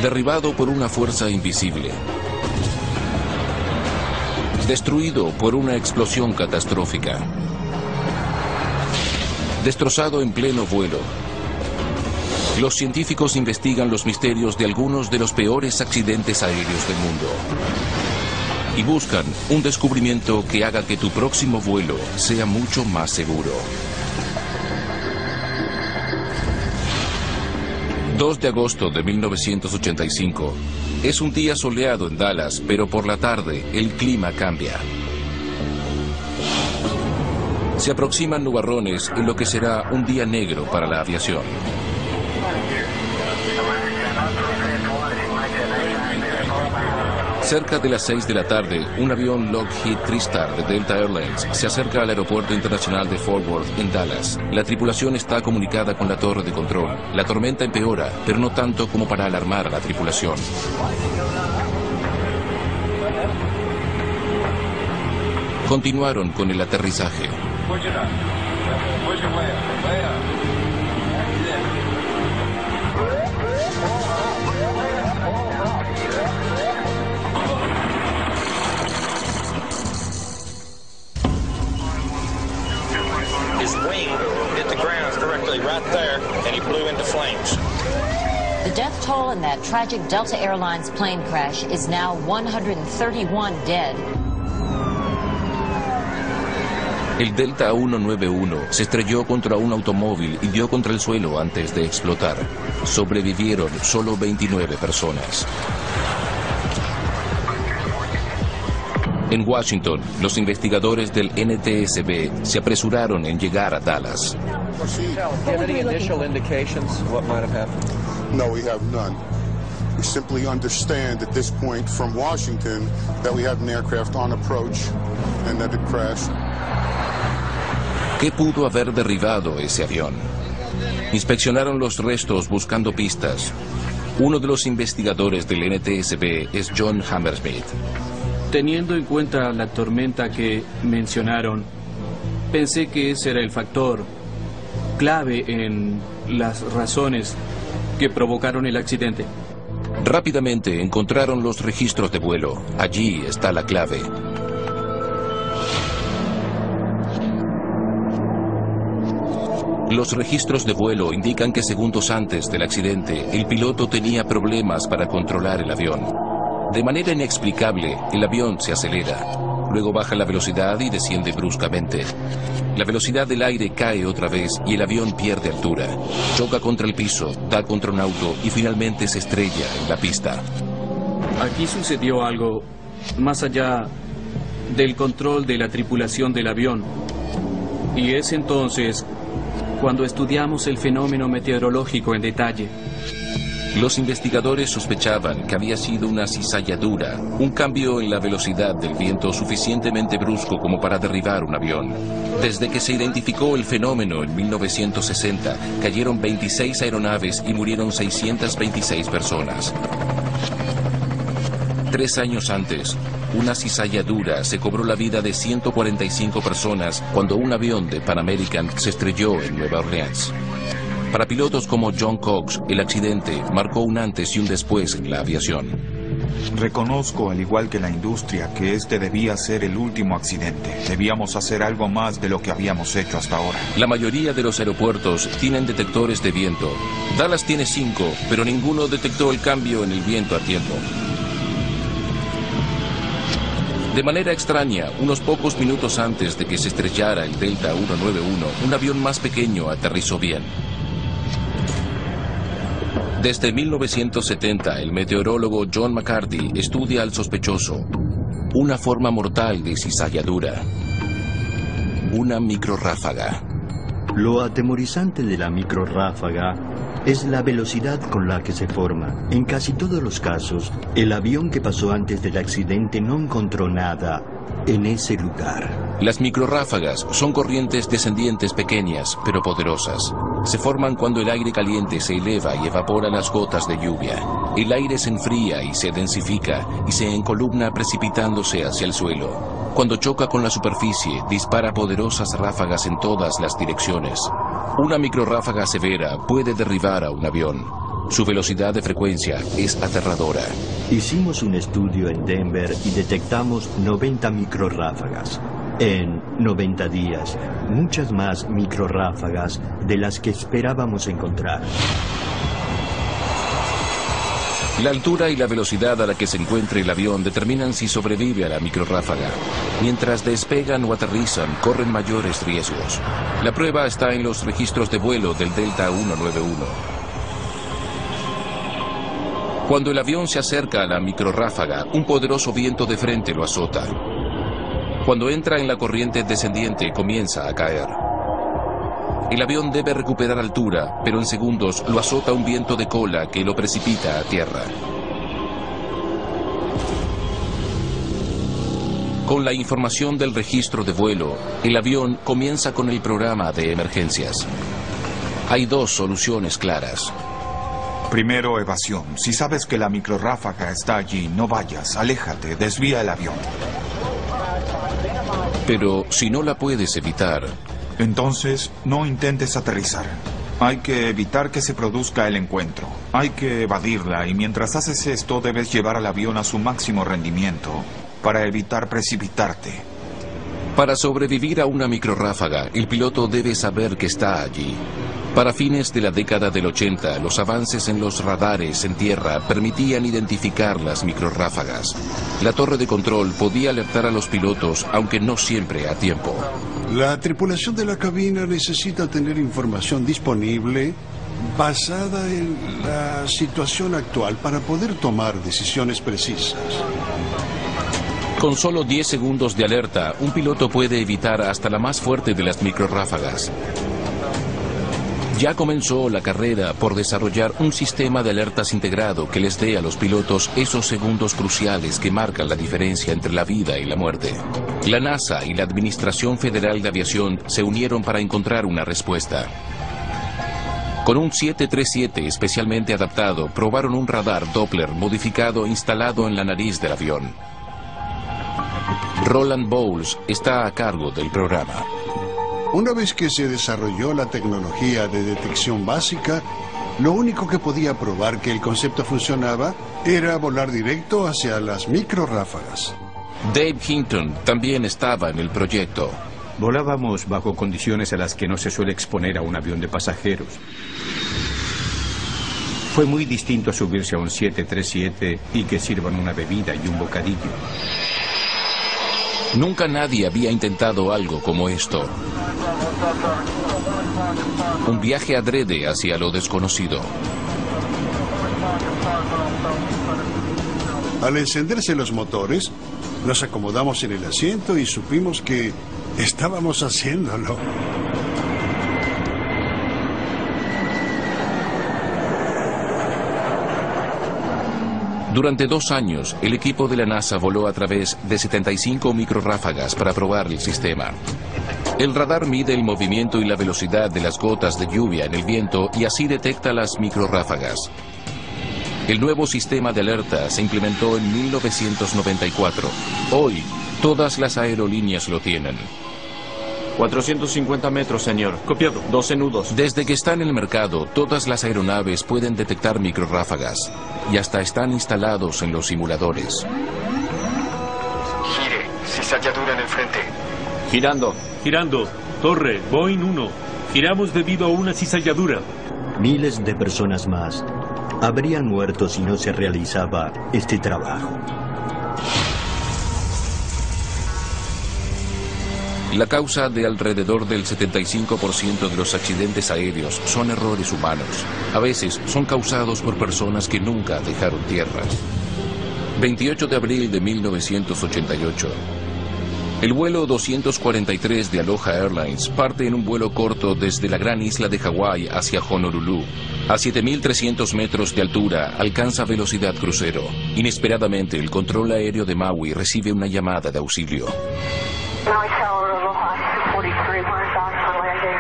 Derribado por una fuerza invisible. Destruido por una explosión catastrófica. Destrozado en pleno vuelo. Los científicos investigan los misterios de algunos de los peores accidentes aéreos del mundo. Y buscan un descubrimiento que haga que tu próximo vuelo sea mucho más seguro. 2 de agosto de 1985. Es un día soleado en Dallas, pero por la tarde el clima cambia. Se aproximan nubarrones en lo que será un día negro para la aviación. Cerca de las 6 de la tarde, un avión Lockheed TriStar de Delta Airlines se acerca al aeropuerto internacional de Fort Worth, en Dallas. La tripulación está comunicada con la torre de control. La tormenta empeora, pero no tanto como para alarmar a la tripulación. Continuaron con el aterrizaje. His wing hit the ground directly right there, and he blew into flames. The death toll in that tragic Delta Airlines plane crash is now 131 dead. El Delta 191 se estrelló contra un automóvil y dio contra el suelo antes de explotar. Sobrevivieron solo 29 personas. En Washington, los investigadores del NTSB se apresuraron en llegar a Dallas. No, we have none. We simply understand at this point from Washington that we had an aircraft on approach and that it crashed. ¿Qué pudo haber derribado ese avión? Inspeccionaron los restos buscando pistas. Uno de los investigadores del NTSB es John Hammersmith. Teniendo en cuenta la tormenta que mencionaron, pensé que ese era el factor clave en las razones que provocaron el accidente. Rápidamente encontraron los registros de vuelo. Allí está la clave. Los registros de vuelo indican que segundos antes del accidente, el piloto tenía problemas para controlar el avión. De manera inexplicable, el avión se acelera. Luego baja la velocidad y desciende bruscamente. La velocidad del aire cae otra vez y el avión pierde altura. Choca contra el piso, da contra un auto y finalmente se estrella en la pista. Aquí sucedió algo más allá del control de la tripulación del avión. Y es entonces cuando estudiamos el fenómeno meteorológico en detalle. Los investigadores sospechaban que había sido una cizalladura, un cambio en la velocidad del viento suficientemente brusco como para derribar un avión. Desde que se identificó el fenómeno en 1960, cayeron 26 aeronaves y murieron 626 personas. 3 años antes, una cizalladura se cobró la vida de 145 personas cuando un avión de Pan American se estrelló en Nueva Orleans. Para pilotos como John Cox, el accidente marcó un antes y un después en la aviación. Reconozco, al igual que la industria, que este debía ser el último accidente. Debíamos hacer algo más de lo que habíamos hecho hasta ahora. La mayoría de los aeropuertos tienen detectores de viento. Dallas tiene 5, pero ninguno detectó el cambio en el viento a tiempo. De manera extraña, unos pocos minutos antes de que se estrellara el Delta 191, un avión más pequeño aterrizó bien. Desde 1970, el meteorólogo John McCarthy estudia al sospechoso, una forma mortal de cizalladura, una microrráfaga. Lo atemorizante de la microrráfaga es la velocidad con la que se forma. En casi todos los casos, el avión que pasó antes del accidente no encontró nada en ese lugar. Las microrráfagas son corrientes descendientes pequeñas, pero poderosas. Se forman cuando el aire caliente se eleva y evapora las gotas de lluvia. El aire se enfría y se densifica y se encolumna precipitándose hacia el suelo. Cuando choca con la superficie, dispara poderosas ráfagas en todas las direcciones. Una microrráfaga severa puede derribar a un avión. Su velocidad de frecuencia es aterradora. Hicimos un estudio en Denver y detectamos 90 microrráfagas. En 90 días, muchas más microrráfagas de las que esperábamos encontrar. La altura y la velocidad a la que se encuentre el avión determinan si sobrevive a la microrráfaga. Mientras despegan o aterrizan, corren mayores riesgos. La prueba está en los registros de vuelo del Delta 191. Cuando el avión se acerca a la microrráfaga, un poderoso viento de frente lo azota. Cuando entra en la corriente descendiente, comienza a caer. El avión debe recuperar altura, pero en segundos lo azota un viento de cola que lo precipita a tierra. Con la información del registro de vuelo, el avión comienza con el programa de emergencias. Hay dos soluciones claras. Primero, evasión. Si sabes que la microrráfaga está allí, no vayas, aléjate, desvía el avión. Pero si no la puedes evitar, entonces no intentes aterrizar. Hay que evitar que se produzca el encuentro. Hay que evadirla y mientras haces esto debes llevar al avión a su máximo rendimiento para evitar precipitarte. Para sobrevivir a una microrráfaga, el piloto debe saber que está allí. Para fines de la década del 80, los avances en los radares en tierra permitían identificar las microrráfagas. La torre de control podía alertar a los pilotos, aunque no siempre a tiempo. La tripulación de la cabina necesita tener información disponible basada en la situación actual para poder tomar decisiones precisas. Con solo 10 segundos de alerta, un piloto puede evitar hasta la más fuerte de las microrráfagas. Ya comenzó la carrera por desarrollar un sistema de alertas integrado que les dé a los pilotos esos segundos cruciales que marcan la diferencia entre la vida y la muerte. La NASA y la Administración Federal de Aviación se unieron para encontrar una respuesta. Con un 737 especialmente adaptado, probaron un radar Doppler modificado instalado en la nariz del avión. Roland Bowles está a cargo del programa. Una vez que se desarrolló la tecnología de detección básica, lo único que podía probar que el concepto funcionaba era volar directo hacia las microrráfagas. Dave Hinton también estaba en el proyecto. Volábamos bajo condiciones a las que no se suele exponer a un avión de pasajeros. Fue muy distinto a subirse a un 737 y que sirvan una bebida y un bocadillo. Nunca nadie había intentado algo como esto. Un viaje adrede hacia lo desconocido. Al encenderse los motores, nos acomodamos en el asiento y supimos que estábamos haciéndolo. Durante 2 años, el equipo de la NASA voló a través de 75 microrráfagas para probar el sistema. El radar mide el movimiento y la velocidad de las gotas de lluvia en el viento y así detecta las microrráfagas. El nuevo sistema de alerta se implementó en 1994. Hoy, todas las aerolíneas lo tienen. 450 metros, señor. Copiado. 12 nudos. Desde que está en el mercado, todas las aeronaves pueden detectar microrráfagas y hasta están instalados en los simuladores. Gire, cizalladura en el frente. Girando. Girando. Torre, Boeing 1. Giramos debido a una cizalladura. Miles de personas más habrían muerto si no se realizaba este trabajo. La causa de alrededor del 75% de los accidentes aéreos son errores humanos. A veces son causados por personas que nunca dejaron tierra. 28 de abril de 1988. El vuelo 243 de Aloha Airlines parte en un vuelo corto desde la gran isla de Hawái hacia Honolulu. A 7.300 metros de altura alcanza velocidad crucero. Inesperadamente, el control aéreo de Maui recibe una llamada de auxilio. Maui Tower, Aloha 243, we're in dock for landing.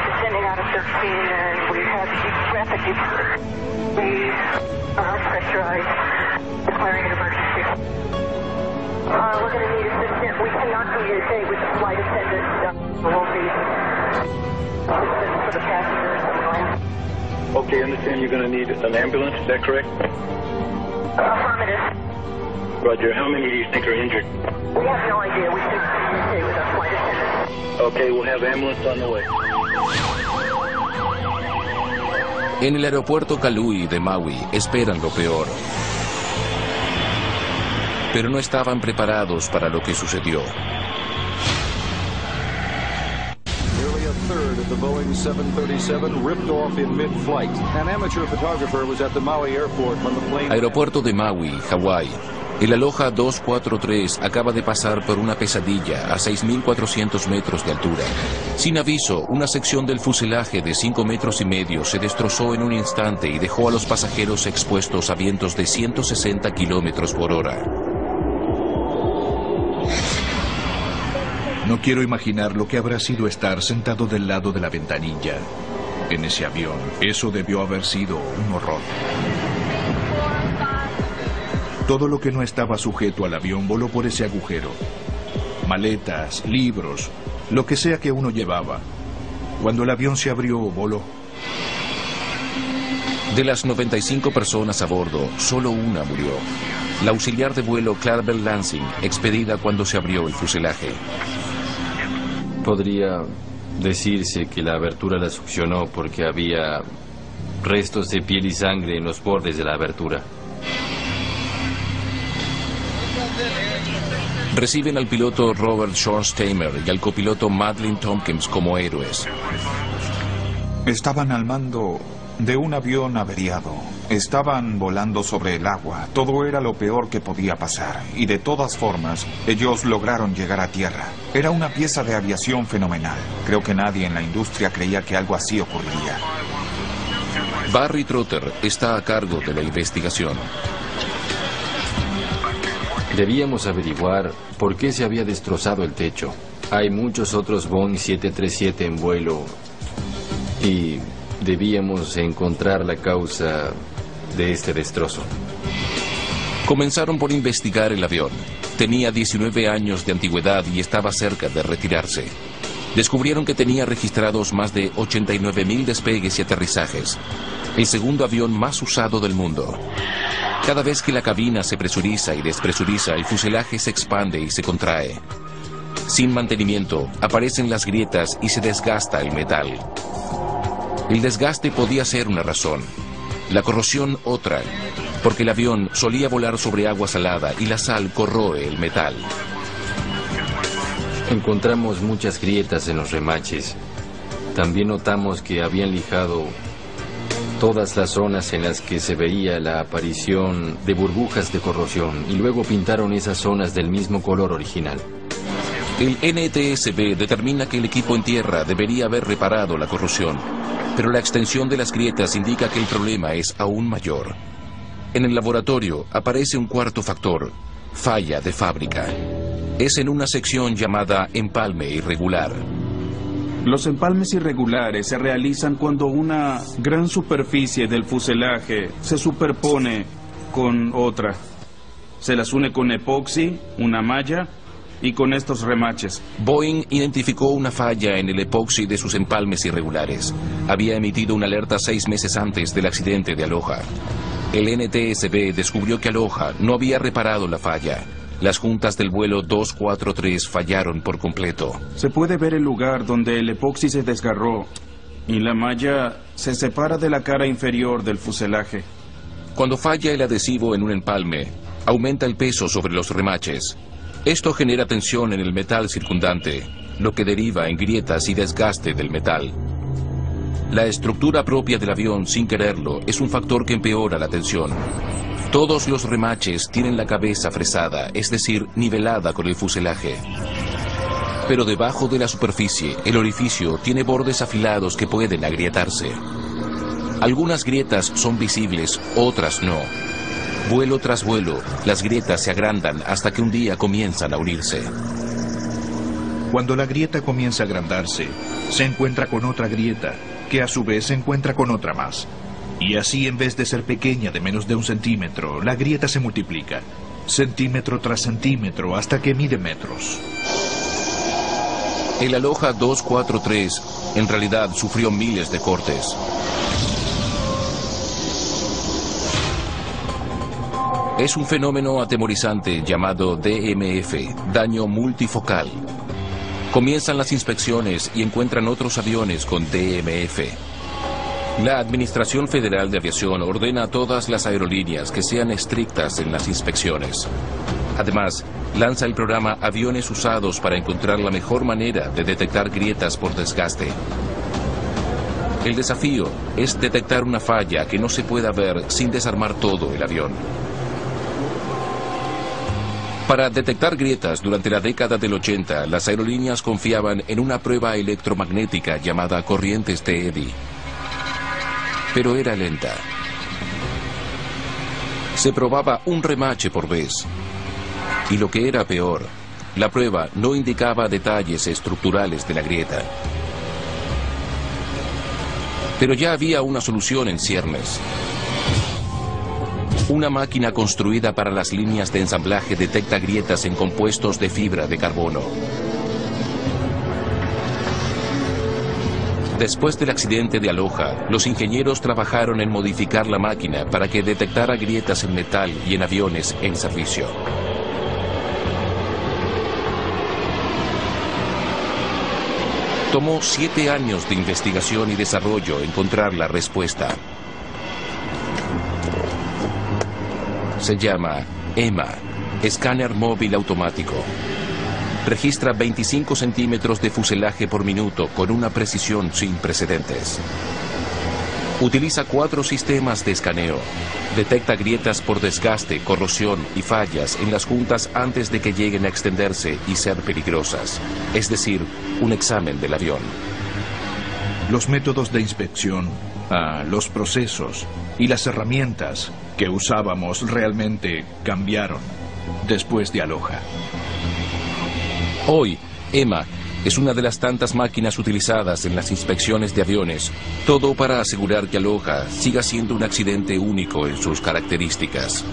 Descending out of 13 and we have rapid departure. We are unpressurized, declaring an emergency. We're going to need assistance. We cannot communicate with the flight attendant. There will be assistance for the passengers on the land. Okay, I understand you're going to need an ambulance, is that correct? Affirmative. Roger. How many do you think are injured? We have no idea. We should communicate with our flight attendant. Okay, we'll have ambulance on the way. En el aeropuerto Kalui de Maui esperan lo peor. Pero no estaban preparados para lo que sucedió. Nearly a third of the Boeing 737 ripped off in mid-flight. An amateur photographer was at the Maui airport when the plane... Aeropuerto de Maui, Hawái. El Aloha 243 acaba de pasar por una pesadilla a 6.400 metros de altura. Sin aviso, una sección del fuselaje de 5,5 metros se destrozó en un instante y dejó a los pasajeros expuestos a vientos de 160 kilómetros por hora. No quiero imaginar lo que habrá sido estar sentado del lado de la ventanilla en ese avión. Eso debió haber sido un horror. Todo lo que no estaba sujeto al avión voló por ese agujero. Maletas, libros, lo que sea que uno llevaba. Cuando el avión se abrió, voló. De las 95 personas a bordo, solo una murió. La auxiliar de vuelo Clarabel Lansing, expedida cuando se abrió el fuselaje. Podría decirse que la abertura la succionó porque había restos de piel y sangre en los bordes de la abertura. Reciben al piloto Robert Schornsteimer y al copiloto Madeleine Tompkins como héroes. Estaban al mando de un avión averiado. Estaban volando sobre el agua. Todo era lo peor que podía pasar. Y de todas formas, ellos lograron llegar a tierra. Era una pieza de aviación fenomenal. Creo que nadie en la industria creía que algo así ocurriría. Barry Trotter está a cargo de la investigación. Debíamos averiguar por qué se había destrozado el techo. Hay muchos otros Boeing 737 en vuelo y debíamos encontrar la causa de este destrozo. Comenzaron por investigar el avión. Tenía 19 años de antigüedad y estaba cerca de retirarse. Descubrieron que tenía registrados más de 89,000 despegues y aterrizajes. El segundo avión más usado del mundo. Cada vez que la cabina se presuriza y despresuriza, el fuselaje se expande y se contrae. Sin mantenimiento, aparecen las grietas y se desgasta el metal. El desgaste podía ser una razón, la corrosión otra, porque el avión solía volar sobre agua salada y la sal corroe el metal. Encontramos muchas grietas en los remaches. También notamos que habían lijado todas las zonas en las que se veía la aparición de burbujas de corrosión y luego pintaron esas zonas del mismo color original. El NTSB determina que el equipo en tierra debería haber reparado la corrosión, pero la extensión de las grietas indica que el problema es aún mayor. En el laboratorio aparece un cuarto factor, falla de fábrica. Es en una sección llamada empalme irregular. Los empalmes irregulares se realizan cuando una gran superficie del fuselaje se superpone con otra. Se las une con epoxi, una malla y con estos remaches. Boeing identificó una falla en el epoxi de sus empalmes irregulares. Había emitido una alerta 6 meses antes del accidente de Aloha. El NTSB descubrió que Aloha no había reparado la falla. Las juntas del vuelo 243 fallaron por completo. Se puede ver el lugar donde el epoxi se desgarró y la malla se separa de la cara inferior del fuselaje. Cuando falla el adhesivo en un empalme, aumenta el peso sobre los remaches. Esto genera tensión en el metal circundante, lo que deriva en grietas y desgaste del metal. La estructura propia del avión, sin quererlo, es un factor que empeora la tensión. Todos los remaches tienen la cabeza fresada, es decir, nivelada con el fuselaje. Pero debajo de la superficie, el orificio tiene bordes afilados que pueden agrietarse. Algunas grietas son visibles, otras no. Vuelo tras vuelo, las grietas se agrandan hasta que un día comienzan a unirse. Cuando la grieta comienza a agrandarse, se encuentra con otra grieta, que a su vez se encuentra con otra más. Y así, en vez de ser pequeña de menos de 1 centímetro, la grieta se multiplica, centímetro tras centímetro, hasta que mide metros. El Aloha 243 en realidad sufrió miles de cortes. Es un fenómeno atemorizante llamado DMF, daño multifocal. Comienzan las inspecciones y encuentran otros aviones con DMF. La Administración Federal de Aviación ordena a todas las aerolíneas que sean estrictas en las inspecciones. Además, lanza el programa Aviones Usados para encontrar la mejor manera de detectar grietas por desgaste. El desafío es detectar una falla que no se pueda ver sin desarmar todo el avión. Para detectar grietas durante la década del 80, las aerolíneas confiaban en una prueba electromagnética llamada corrientes de Eddy. Pero era lenta. Se probaba un remache por vez. Y lo que era peor, la prueba no indicaba detalles estructurales de la grieta. Pero ya había una solución en ciernes. Una máquina construida para las líneas de ensamblaje detecta grietas en compuestos de fibra de carbono. Después del accidente de Aloha, los ingenieros trabajaron en modificar la máquina para que detectara grietas en metal y en aviones en servicio. Tomó 7 años de investigación y desarrollo encontrar la respuesta. Se llama EMA, escáner móvil automático. Registra 25 centímetros de fuselaje por minuto con una precisión sin precedentes. Utiliza 4 sistemas de escaneo. Detecta grietas por desgaste, corrosión y fallas en las juntas antes de que lleguen a extenderse y ser peligrosas. Es decir, un examen del avión. Los métodos de inspección, los procesos y las herramientas que usábamos realmente cambiaron después de Aloha. Hoy, EMA es una de las tantas máquinas utilizadas en las inspecciones de aviones, todo para asegurar que Aloha siga siendo un accidente único en sus características.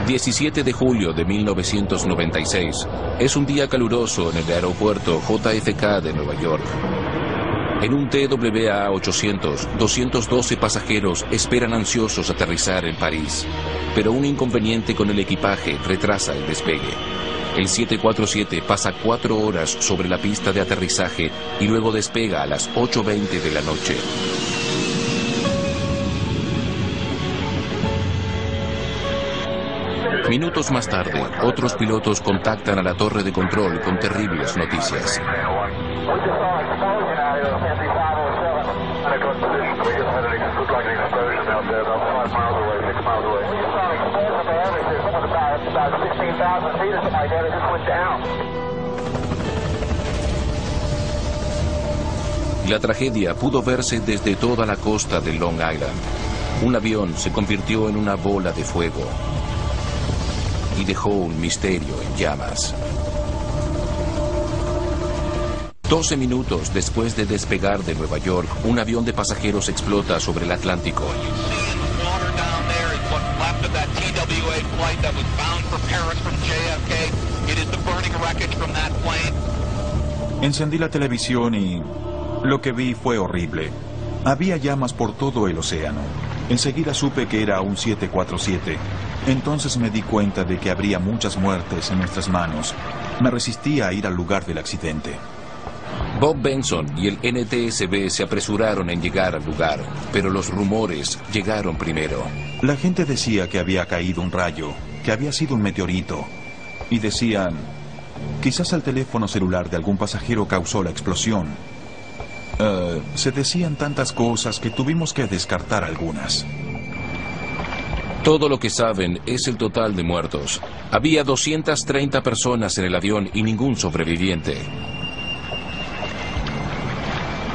...17 de julio de 1996... es un día caluroso en el aeropuerto JFK de Nueva York. En un TWA 800, 212 pasajeros esperan ansiosos aterrizar en París, pero un inconveniente con el equipaje retrasa el despegue. El 747 pasa 4 horas sobre la pista de aterrizaje y luego despega a las 8:20 de la noche. Minutos más tarde, otros pilotos contactan a la torre de control con terribles noticias. La tragedia pudo verse desde toda la costa de Long Island. Un avión se convirtió en una bola de fuego y dejó un misterio en llamas. 12 minutos después de despegar de Nueva York, un avión de pasajeros explota sobre el Atlántico. Encendí la televisión y lo que vi fue horrible. Había llamas por todo el océano. Enseguida supe que era un 747. Entonces me di cuenta de que habría muchas muertes en nuestras manos. Me resistí a ir al lugar del accidente. Bob Benson y el NTSB se apresuraron en llegar al lugar, pero los rumores llegaron primero. La gente decía que había caído un rayo, que había sido un meteorito. Y decían, quizás el teléfono celular de algún pasajero causó la explosión. Se decían tantas cosas que tuvimos que descartar algunas. Todo lo que saben es el total de muertos. Había 230 personas en el avión y ningún sobreviviente.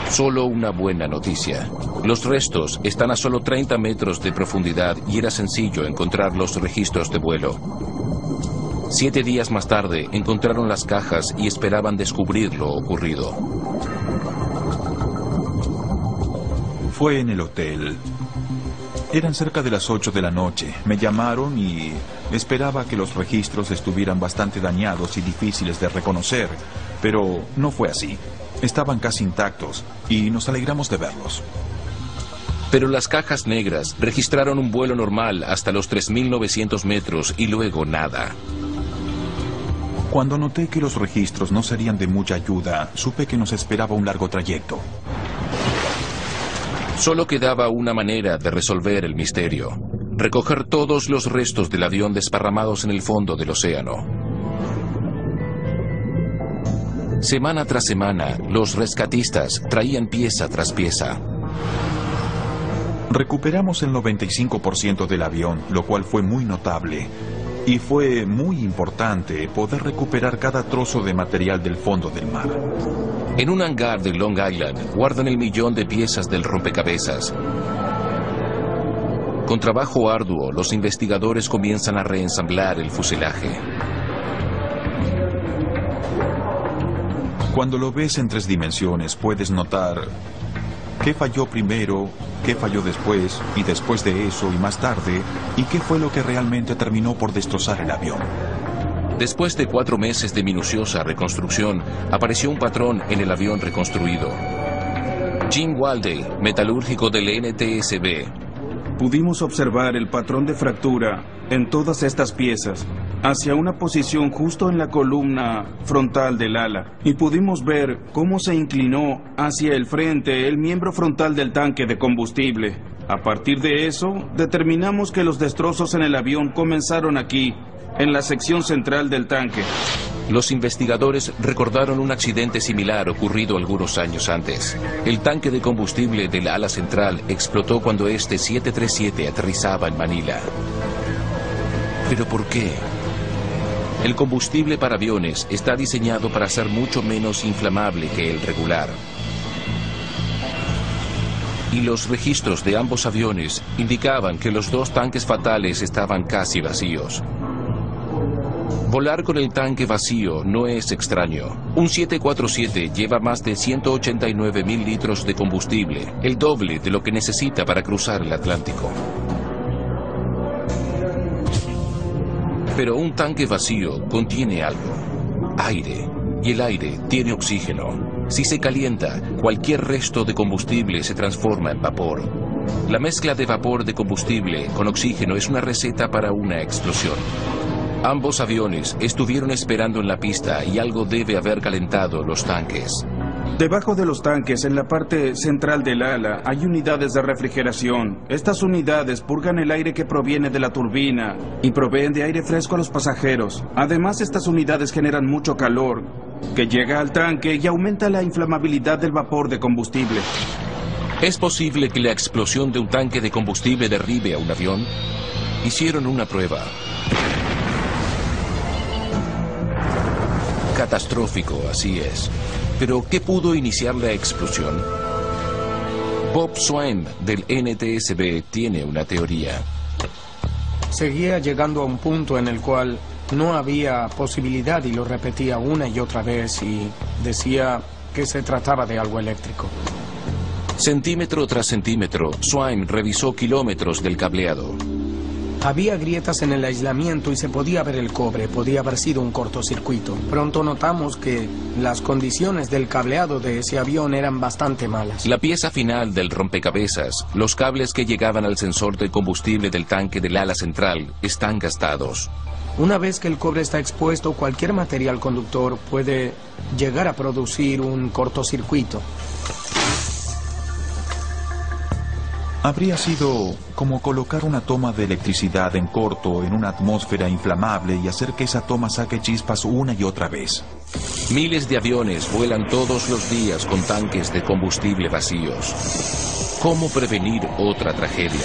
Solo una buena noticia. Los restos están a solo 30 metros de profundidad y era sencillo encontrar los registros de vuelo. 7 días más tarde encontraron las cajas y esperaban descubrir lo ocurrido. Fue en el hotel. Eran cerca de las 8 de la noche. Me llamaron y esperaba que los registros estuvieran bastante dañados y difíciles de reconocer, pero no fue así. estaban casi intactos y nos alegramos de verlos. Pero las cajas negras registraron un vuelo normal hasta los 3.900 metros y luego nada. Cuando noté que los registros no serían de mucha ayuda, supe que nos esperaba un largo trayecto. Solo quedaba una manera de resolver el misterio: recoger todos los restos del avión desparramados en el fondo del océano. Semana tras semana, los rescatistas traían pieza tras pieza. Recuperamos el 95% del avión, lo cual fue muy notable. Y fue muy importante poder recuperar cada trozo de material del fondo del mar. En un hangar de Long Island guardan el 1.000.000 de piezas del rompecabezas. Con trabajo arduo, los investigadores comienzan a reensamblar el fuselaje. Cuando lo ves en 3 dimensiones, puedes notar qué falló primero, qué falló después, y después de eso y más tarde, y qué fue lo que realmente terminó por destrozar el avión. Después de 4 meses de minuciosa reconstrucción, apareció un patrón en el avión reconstruido. Jim Walday, metalúrgico del NTSB. Pudimos observar el patrón de fractura en todas estas piezas, hacia una posición justo en la columna frontal del ala, y pudimos ver cómo se inclinó hacia el frente el miembro frontal del tanque de combustible. A partir de eso, determinamos que los destrozos en el avión comenzaron aquí, en la sección central del tanque. Los investigadores recordaron un accidente similar ocurrido algunos años antes. El tanque de combustible del ala central explotó cuando este 737 aterrizaba en Manila. ¿Pero por qué? El combustible para aviones está diseñado para ser mucho menos inflamable que el regular. Y los registros de ambos aviones indicaban que los 2 tanques fatales estaban casi vacíos. Volar con el tanque vacío no es extraño. Un 747 lleva más de 189.000 litros de combustible, el doble de lo que necesita para cruzar el Atlántico. Pero un tanque vacío contiene algo: aire, y el aire tiene oxígeno. Si se calienta, cualquier resto de combustible se transforma en vapor. La mezcla de vapor de combustible con oxígeno es una receta para una explosión. Ambos aviones estuvieron esperando en la pista y algo debe haber calentado los tanques. Debajo de los tanques, en la parte central del ala, hay unidades de refrigeración. Estas unidades purgan el aire que proviene de la turbina y proveen de aire fresco a los pasajeros. Además, estas unidades generan mucho calor, que llega al tanque y aumenta la inflamabilidad del vapor de combustible. ¿Es posible que la explosión de un tanque de combustible derribe a un avión? Hicieron una prueba. Catastrófico, así es. Pero, ¿qué pudo iniciar la explosión? Bob Swaim, del NTSB, tiene una teoría. Seguía llegando a un punto en el cual no había posibilidad, y lo repetía una y otra vez, y decía que se trataba de algo eléctrico. Centímetro tras centímetro, Swaim revisó kilómetros del cableado. Había grietas en el aislamiento y se podía ver el cobre. Podía haber sido un cortocircuito. Pronto notamos que las condiciones del cableado de ese avión eran bastante malas. La pieza final del rompecabezas, los cables que llegaban al sensor de combustible del tanque del ala central, están gastados. Una vez que el cobre está expuesto, cualquier material conductor puede llegar a producir un cortocircuito. Habría sido como colocar una toma de electricidad en corto en una atmósfera inflamable y hacer que esa toma saque chispas una y otra vez. Miles de aviones vuelan todos los días con tanques de combustible vacíos. ¿Cómo prevenir otra tragedia?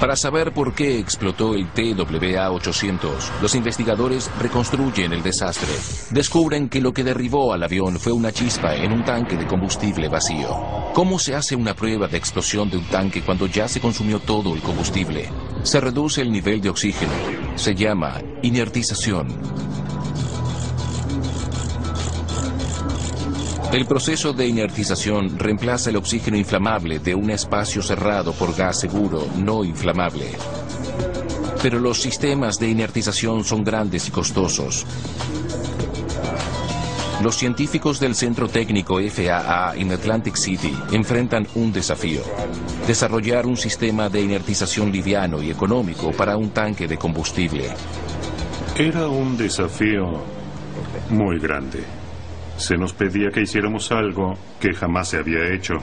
Para saber por qué explotó el TWA-800, los investigadores reconstruyen el desastre. Descubren que lo que derribó al avión fue una chispa en un tanque de combustible vacío. ¿Cómo se hace una prueba de explosión de un tanque cuando ya se consumió todo el combustible? Se reduce el nivel de oxígeno. Se llama inertización. El proceso de inertización reemplaza el oxígeno inflamable de un espacio cerrado por gas seguro no inflamable. Pero los sistemas de inertización son grandes y costosos. Los científicos del Centro Técnico FAA en Atlantic City enfrentan un desafío: desarrollar un sistema de inertización liviano y económico para un tanque de combustible. Era un desafío muy grande. Se nos pedía que hiciéramos algo que jamás se había hecho.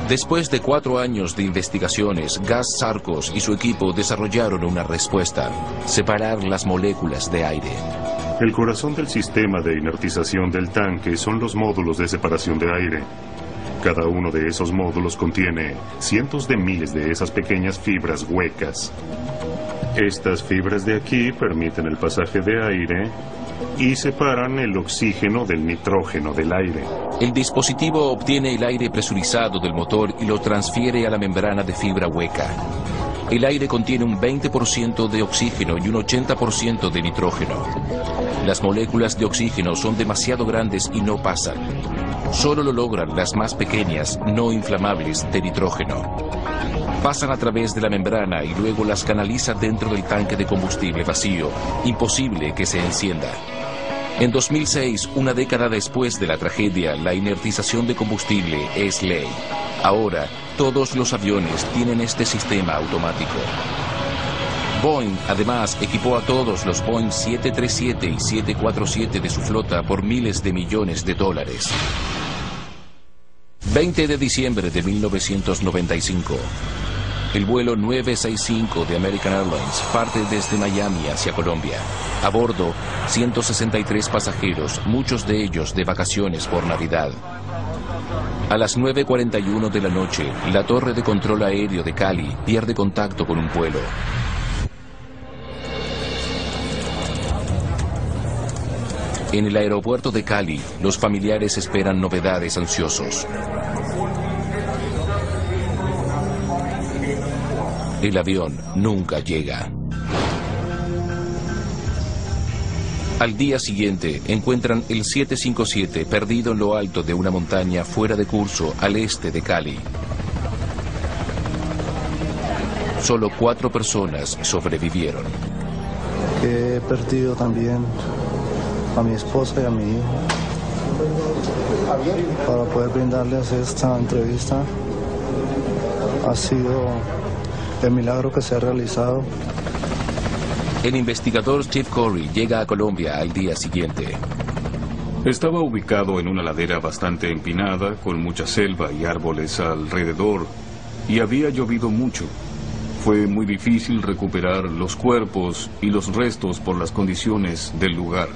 Después de 4 años de investigaciones, Gus Sarkos y su equipo desarrollaron una respuesta: separar las moléculas de aire. El corazón del sistema de inertización del tanque son los módulos de separación de aire. Cada uno de esos módulos contiene cientos de miles de esas pequeñas fibras huecas. Estas fibras de aquí permiten el pasaje de aire y separan el oxígeno del nitrógeno del aire. El dispositivo obtiene el aire presurizado del motor y lo transfiere a la membrana de fibra hueca. El aire contiene un 20% de oxígeno y un 80% de nitrógeno. Las moléculas de oxígeno son demasiado grandes y no pasan. Solo lo logran las más pequeñas, no inflamables, de nitrógeno. Pasan a través de la membrana y luego las canaliza dentro del tanque de combustible vacío. Imposible que se encienda. En 2006, una década después de la tragedia, la inertización de combustible es ley. Ahora, todos los aviones tienen este sistema automático. Boeing, además, equipó a todos los Boeing 737 y 747 de su flota por miles de millones de dólares. 20 de diciembre de 1995. El vuelo 965 de American Airlines parte desde Miami hacia Colombia. A bordo, 163 pasajeros, muchos de ellos de vacaciones por Navidad. A las 9:41 de la noche, la torre de control aéreo de Cali pierde contacto con un vuelo. En el aeropuerto de Cali, los familiares esperan novedades ansiosos. El avión nunca llega. Al día siguiente, encuentran el 757 perdido en lo alto de una montaña fuera de curso al este de Cali. Solo 4 personas sobrevivieron. He perdido también a mi esposa y a mi hijo. Para poder brindarles esta entrevista, ha sido el milagro que se ha realizado. El investigador Steve Corey llega a Colombia al día siguiente. Estaba ubicado en una ladera bastante empinada, con mucha selva y árboles alrededor, y había llovido mucho. Fue muy difícil recuperar los cuerpos y los restos por las condiciones del lugar.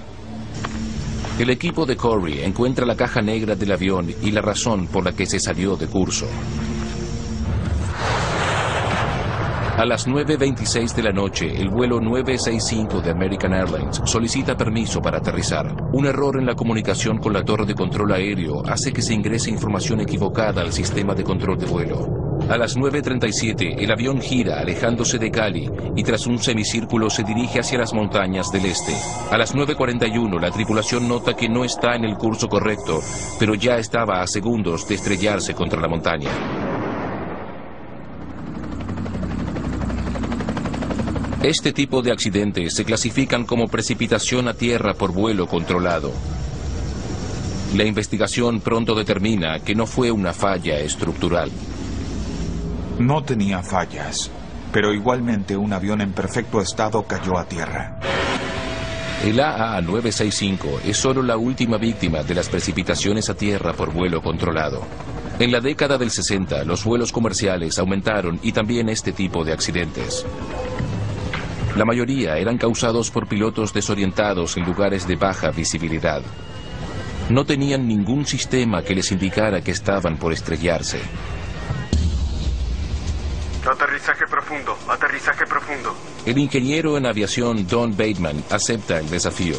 El equipo de Corey encuentra la caja negra del avión y la razón por la que se salió de curso. A las 9:26 de la noche, el vuelo 965 de American Airlines solicita permiso para aterrizar. Un error en la comunicación con la torre de control aéreo hace que se ingrese información equivocada al sistema de control de vuelo. A las 9:37, el avión gira alejándose de Cali y tras un semicírculo se dirige hacia las montañas del este. A las 9:41, la tripulación nota que no está en el curso correcto, pero ya estaba a segundos de estrellarse contra la montaña. Este tipo de accidentes se clasifican como precipitación a tierra por vuelo controlado. La investigación pronto determina que no fue una falla estructural. No tenía fallas, pero igualmente un avión en perfecto estado cayó a tierra. El AA-965 es solo la última víctima de las precipitaciones a tierra por vuelo controlado. En la década del 60, los vuelos comerciales aumentaron y también este tipo de accidentes. La mayoría eran causados por pilotos desorientados en lugares de baja visibilidad. No tenían ningún sistema que les indicara que estaban por estrellarse. Aterrizaje profundo, aterrizaje profundo. El ingeniero en aviación Don Bateman acepta el desafío.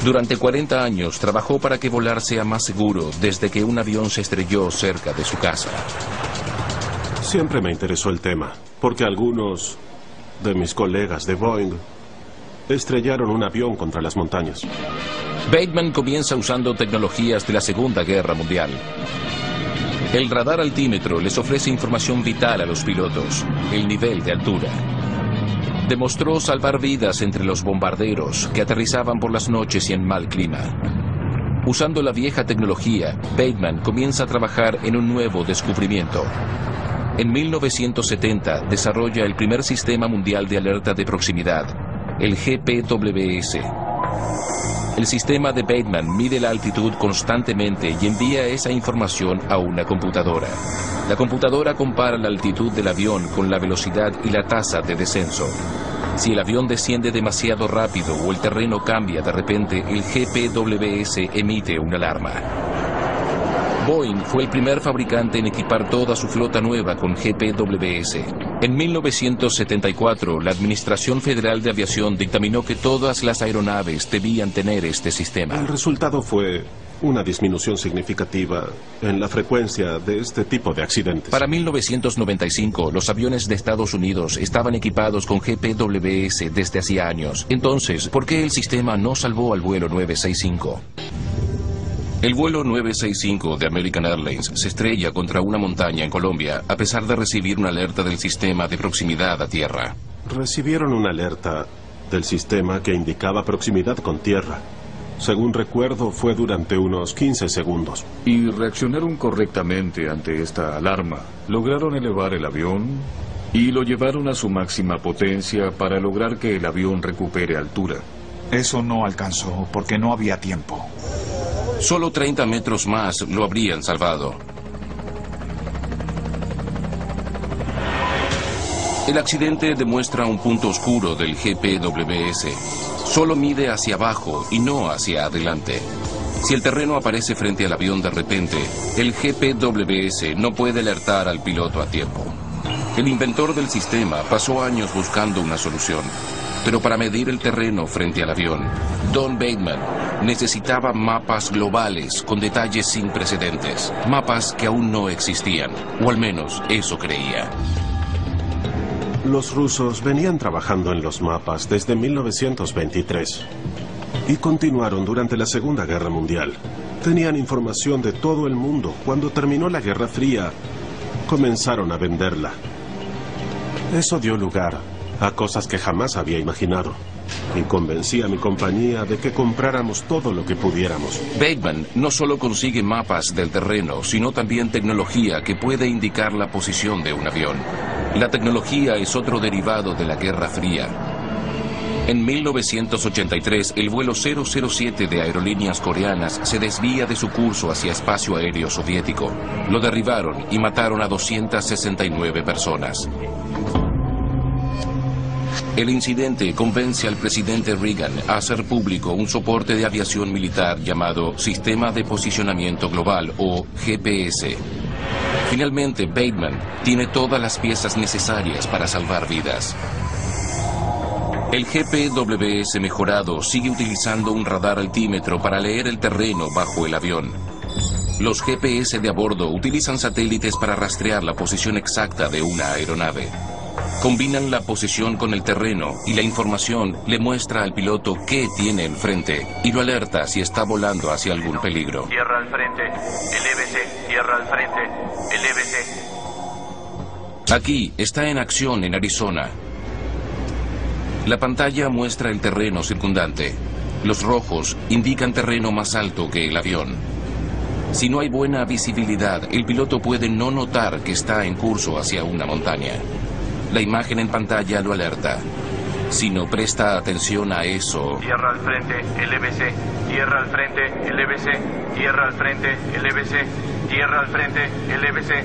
Durante 40 años trabajó para que volar sea más seguro desde que un avión se estrelló cerca de su casa. Siempre me interesó el tema, porque algunos de mis colegas de Boeing estrellaron un avión contra las montañas. Bateman comienza usando tecnologías de la Segunda Guerra Mundial. El radar altímetro les ofrece información vital a los pilotos, el nivel de altura. Demostró salvar vidas entre los bombarderos que aterrizaban por las noches y en mal clima. Usando la vieja tecnología, Bateman comienza a trabajar en un nuevo descubrimiento. En 1970 desarrolla el primer sistema mundial de alerta de proximidad, el GPWS. El sistema de Bateman mide la altitud constantemente y envía esa información a una computadora. La computadora compara la altitud del avión con la velocidad y la tasa de descenso. Si el avión desciende demasiado rápido o el terreno cambia de repente, el GPWS emite una alarma. Boeing fue el primer fabricante en equipar toda su flota nueva con GPWS. En 1974, la Administración Federal de Aviación dictaminó que todas las aeronaves debían tener este sistema. El resultado fue una disminución significativa en la frecuencia de este tipo de accidentes. Para 1995, los aviones de Estados Unidos estaban equipados con GPWS desde hacía años. Entonces, ¿por qué el sistema no salvó al vuelo 965? El vuelo 965 de American Airlines se estrella contra una montaña en Colombia a pesar de recibir una alerta del sistema de proximidad a tierra. Recibieron una alerta del sistema que indicaba proximidad con tierra. Según recuerdo, fue durante unos 15 segundos. Y reaccionaron correctamente ante esta alarma. Lograron elevar el avión y lo llevaron a su máxima potencia para lograr que el avión recupere altura. Eso no alcanzó porque no había tiempo. Solo 30 metros más lo habrían salvado. El accidente demuestra un punto oscuro del GPWS. Solo mide hacia abajo y no hacia adelante. Si el terreno aparece frente al avión de repente, el GPWS no puede alertar al piloto a tiempo. El inventor del sistema pasó años buscando una solución. Pero para medir el terreno frente al avión, Don Bateman necesitaba mapas globales con detalles sin precedentes. Mapas que aún no existían, o al menos eso creía. Los rusos venían trabajando en los mapas desde 1923 y continuaron durante la Segunda Guerra Mundial. Tenían información de todo el mundo. Cuando terminó la Guerra Fría, comenzaron a venderla. Eso dio lugar a cosas que jamás había imaginado. Y convencí a mi compañía de que compráramos todo lo que pudiéramos. Bateman no solo consigue mapas del terreno, sino también tecnología que puede indicar la posición de un avión. La tecnología es otro derivado de la Guerra Fría. En 1983, el vuelo 007 de aerolíneas coreanas se desvía de su curso hacia espacio aéreo soviético. Lo derribaron y mataron a 269 personas. El incidente convence al presidente Reagan a hacer público un soporte de aviación militar llamado Sistema de Posicionamiento Global, o GPS. Finalmente, Bateman tiene todas las piezas necesarias para salvar vidas. El GPWS mejorado sigue utilizando un radar altímetro para leer el terreno bajo el avión. Los GPS de a bordo utilizan satélites para rastrear la posición exacta de una aeronave. Combinan la posición con el terreno y la información le muestra al piloto qué tiene enfrente y lo alerta si está volando hacia algún peligro. Tierra al frente, elévese, tierra al frente, elévese. Aquí está en acción en Arizona. La pantalla muestra el terreno circundante. Los rojos indican terreno más alto que el avión. Si no hay buena visibilidad, el piloto puede no notar que está en curso hacia una montaña. La imagen en pantalla lo alerta. Si no presta atención a eso... Tierra al frente, elévese, tierra al frente, elévese, tierra al frente, elévese, tierra al frente, elévese.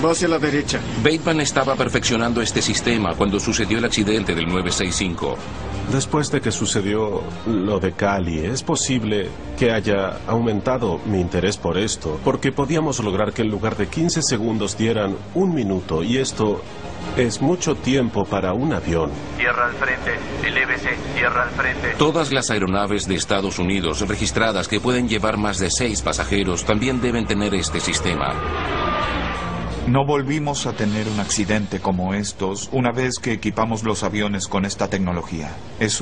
Va hacia la derecha. Bateman estaba perfeccionando este sistema cuando sucedió el accidente del 965. Después de que sucedió lo de Cali, es posible que haya aumentado mi interés por esto, porque podíamos lograr que en lugar de 15 segundos dieran 1 minuto, y esto es mucho tiempo para un avión. Tierra al frente, elévese, tierra al frente. Todas las aeronaves de Estados Unidos registradas que pueden llevar más de 6 pasajeros también deben tener este sistema. No volvimos a tener un accidente como estos una vez que equipamos los aviones con esta tecnología. Es